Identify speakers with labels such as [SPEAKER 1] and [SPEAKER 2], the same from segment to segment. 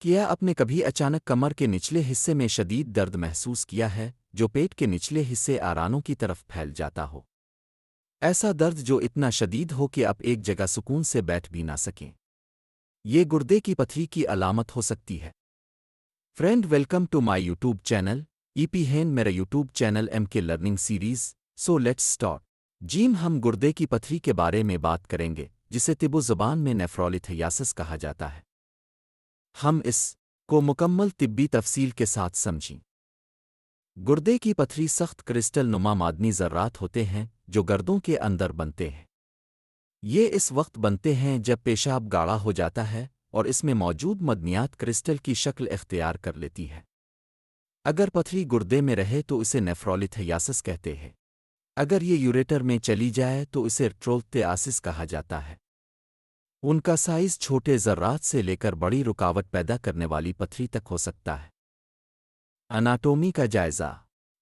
[SPEAKER 1] کیا آپ نے کبھی اچانک کمر کے نچلے حصے میں شدید درد محسوس کیا ہے جو پیٹ کے نچلے حصے آرانوں کی طرف پھیل جاتا ہو؟ ایسا درد جو اتنا شدید ہو کہ آپ ایک جگہ سکون سے بیٹھ بھی نہ سکیں۔ یہ گردے کی پتھری کی علامت ہو سکتی ہے۔ Friend, welcome to my YouTube channel ای پی ہین، میرا YouTube channel M K learning series. So let's start. ہم گردے کی پتھری کے بارے میں بات کریں گے، جسے طبی زبان میں نیفرولتھیاسس کہا جاتا ہے۔ ہم اس کو مکمل طبی تفصیل کے ساتھ سمجھیں۔ گردے کی پتھری سخت کرسٹل نما معدنی ذرات ہوتے ہیں جو گردوں کے اندر بنتے ہیں۔ یہ اس وقت بنتے ہیں جب پیشاب گاڑھا ہو جاتا ہے اور اس میں موجود معدنیات کرسٹل کی شکل اختیار کر لیتی ہے۔ اگر پتھری گردے میں رہے تو اسے نیفرولتھیاسس کہتے ہیں۔ اگر یہ یوریٹر میں چلی جائے تو اسے ٹرولتھیاسس کہا جاتا ہے۔ ان کا سائز چھوٹے ذرات سے لے کر بڑی رکاوٹ پیدا کرنے والی پتھری تک ہو سکتا ہے۔ اناٹومی کا جائزہ۔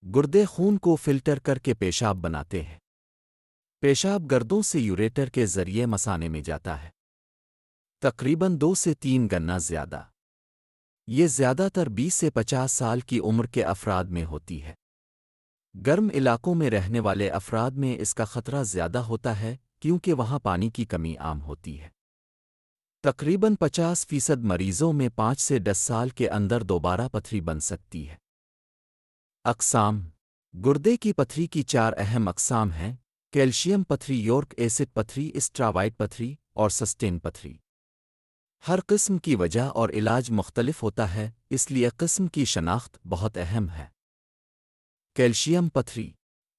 [SPEAKER 1] گردے خون کو فلٹر کر کے پیشاب بناتے ہیں۔ پیشاب گردوں سے یوریٹر کے ذریعے مثانے میں جاتا ہے۔ تقریباً 2 سے 3 گنا زیادہ۔ یہ زیادہ تر 20 سے 50 سال کی عمر کے افراد میں ہوتی ہے۔ گرم علاقوں میں رہنے والے افراد میں اس کا خطرہ زیادہ ہوتا ہے کیونکہ وہاں پانی کی کمی عام ہوتی ہے۔ تقریباً 50% مریضوں میں 5 سے 10 سال کے اندر دوبارہ پتھری بن سکتی ہے۔ اقسام۔ گردے کی پتھری کی 4 اہم اقسام ہیں: کیلشیم پتھری، یورک ایسڈ پتھری، اسٹراوائٹ پتھری اور سسٹین پتھری۔ ہر قسم کی وجہ اور علاج مختلف ہوتا ہے، اس لیے قسم کی شناخت بہت اہم ہے۔ کیلشیم پتھری۔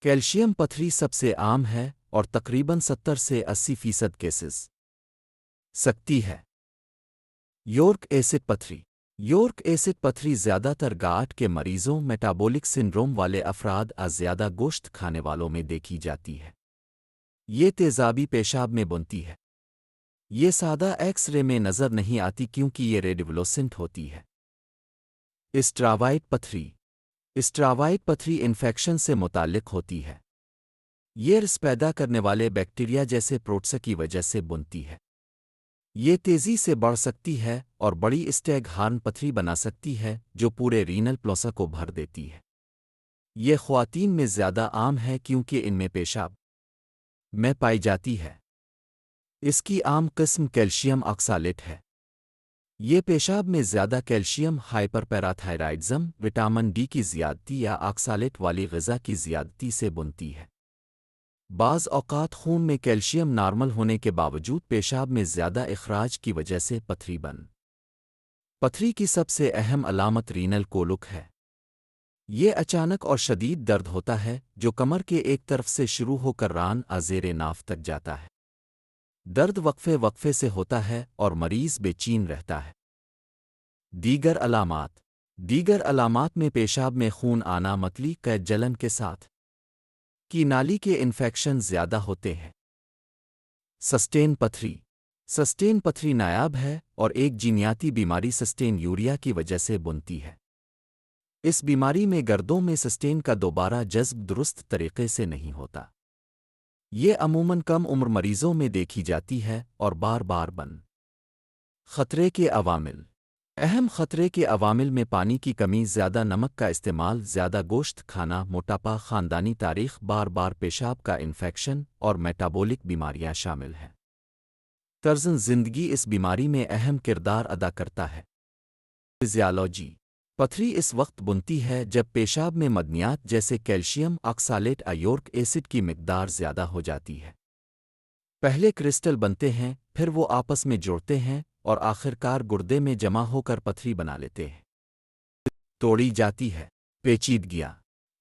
[SPEAKER 1] کیلشیم پتھری سب سے عام ہے اور تقریباً 70 سے 80% کیسز سکتی ہے۔ یورک ایسڈ پتھری۔ یورک ایسڈ پتھری زیادہ تر گاٹ کے مریضوں، میٹابولک سنڈروم والے افراد اور زیادہ گوشت کھانے والوں میں دیکھی جاتی ہے۔ یہ تیزابی پیشاب میں بنتی ہے۔ یہ سادہ ایکس رے میں نظر نہیں آتی کیونکہ یہ ریڈیولوسنٹ ہوتی ہے۔ اسٹراوائٹ پتھری۔ اسٹراوائٹ پتھری انفیکشن سے متعلق ہوتی ہے۔ یہ رس پیدا کرنے والے بیکٹیریا جیسے پروٹسا کی وجہ سے بنتی ہے۔ یہ تیزی سے بڑھ سکتی ہے اور بڑی اسٹیگ ہارن پتھری بنا سکتی ہے جو پورے رینل پلوسا کو بھر دیتی ہے۔ یہ خواتین میں زیادہ عام ہے کیونکہ ان میں پیشاب میں پائی جاتی ہے۔ اس کی عام قسم کیلشیم آکسالیٹ ہے۔ یہ پیشاب میں زیادہ کیلشیم، ہائپر پیراتھائرائڈزم، وٹامن ڈی کی زیادتی یا آکسالیٹ والی غذا کی زیادتی سے بنتی ہے۔ بعض اوقات خون میں کیلشیم نارمل ہونے کے باوجود پیشاب میں زیادہ اخراج کی وجہ سے پتھری بن۔ پتھری کی سب سے اہم علامت رینل کولک ہے۔ یہ اچانک اور شدید درد ہوتا ہے جو کمر کے ایک طرف سے شروع ہو کر ران زیر ناف تک جاتا ہے۔ درد وقفے وقفے سے ہوتا ہے اور مریض بے چین رہتا ہے۔ دیگر علامات۔ دیگر علامات میں پیشاب میں خون آنا، متلی قید جلن کے ساتھ کی نالی کے انفیکشن زیادہ ہوتے ہیں۔ سسٹین پتھری۔ سسٹین پتھری نایاب ہے اور ایک جینیاتی بیماری سسٹین یوریا کی وجہ سے بنتی ہے۔ اس بیماری میں گردوں میں سسٹین کا دوبارہ جذب درست طریقے سے نہیں ہوتا۔ یہ عموماً کم عمر مریضوں میں دیکھی جاتی ہے اور بار بار بن۔ خطرے کے عوامل۔ اہم خطرے کے عوامل میں پانی کی کمی، زیادہ نمک کا استعمال، زیادہ گوشت کھانا، موٹاپا، خاندانی تاریخ، بار بار پیشاب کا انفیکشن اور میٹابولک بیماریاں شامل ہیں۔ طرز زندگی اس بیماری میں اہم کردار ادا کرتا ہے۔ فزیالوجی۔ پتھری اس وقت بنتی ہے جب پیشاب میں معدنیات جیسے کیلشیم آکسالیٹ اور یورک ایسڈ کی مقدار زیادہ ہو جاتی ہے۔ پہلے کرسٹل بنتے ہیں، پھر وہ آپس میں جڑتے ہیں اور آخرکار گردے میں جمع ہو کر پتھری بنا لیتے ہیں۔ توڑی جاتی ہے۔ پیچیدگیاں۔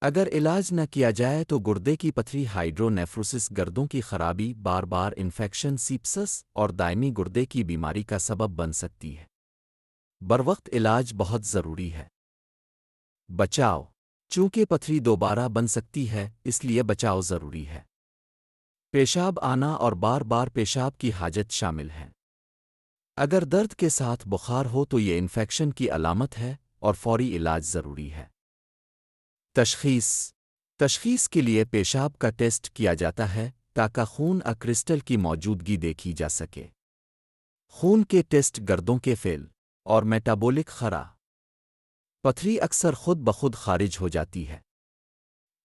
[SPEAKER 1] اگر علاج نہ کیا جائے تو گردے کی پتھری ہائیڈرونیفروسس، گردوں کی خرابی، بار بار انفیکشن، سیپسس اور دائمی گردے کی بیماری کا سبب بن سکتی ہے۔ بروقت علاج بہت ضروری ہے۔ بچاؤ۔ چونکہ پتھری دوبارہ بن سکتی ہے، اس لیے بچاؤ ضروری ہے۔ پیشاب آنا اور بار بار پیشاب کی حاجت شامل ہیں۔ اگر درد کے ساتھ بخار ہو تو یہ انفیکشن کی علامت ہے اور فوری علاج ضروری ہے۔ تشخیص۔ تشخیص کے لیے پیشاب کا ٹیسٹ کیا جاتا ہے تاکہ خون اور کرسٹل کی موجودگی دیکھی جا سکے۔ خون کے ٹیسٹ گردوں کے فیل اور میٹابولک خرا پتھری اکثر خود بخود خارج ہو جاتی ہے۔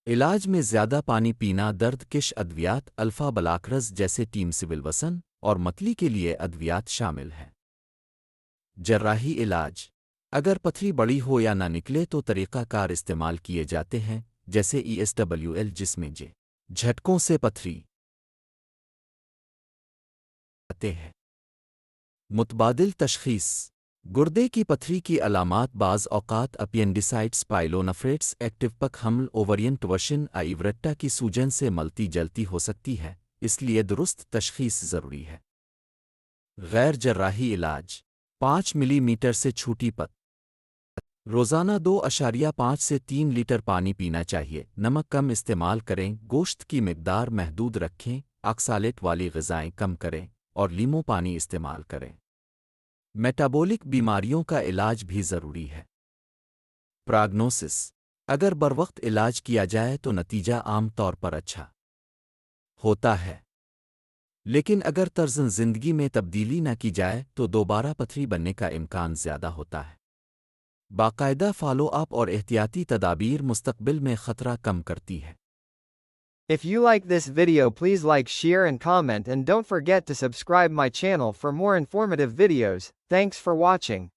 [SPEAKER 1] علاج میں زیادہ پانی پینا، درد کش ادویات، الفا بلاکرز جیسے ٹیمسیولوسن اور متلی کے لیے ادویات شامل ہیں۔ جراحی علاج اگر پتھری بڑی ہو یا نہ نکلے تو طریقہ کار استعمال کیے جاتے ہیں، جیسے ESWL، جس میں جھٹکوں سے پتھری آتے ہیں۔ متبادل تشخیص گردے کی پتھری کی علامات بعض اوقات اپینڈیسائٹس، پائلونفریٹس، ایکٹیو پک حمل، اوورین ٹورشن، آئیورٹا کی سوجن سے ملتی جلتی ہو سکتی ہے، اس لیے درست تشخیص ضروری ہے۔ غیر جراحی علاج 5 ملی میٹر سے چھوٹی پت روزانہ 2.5 سے 3 لیٹر پانی پینا چاہیے، نمک کم استعمال کریں، گوشت کی مقدار محدود رکھیں، آکسالیٹ والی غذائیں کم کریں اور لیموں پانی استعمال کریں۔ میٹابولک بیماریوں کا علاج بھی ضروری ہے۔ پراگنوسس اگر بروقت علاج کیا جائے تو نتیجہ عام طور پر اچھا ہوتا ہے، لیکن اگر طرز زندگی میں تبدیلی نہ کی جائے تو دوبارہ پتھری بننے کا امکان زیادہ ہوتا ہے۔ باقاعدہ فالو اپ اور احتیاطی تدابیر مستقبل میں خطرہ کم کرتی ہے۔
[SPEAKER 2] If you like this video, please like, share and comment, and don't forget to subscribe my channel for more informative videos. Thanks for watching.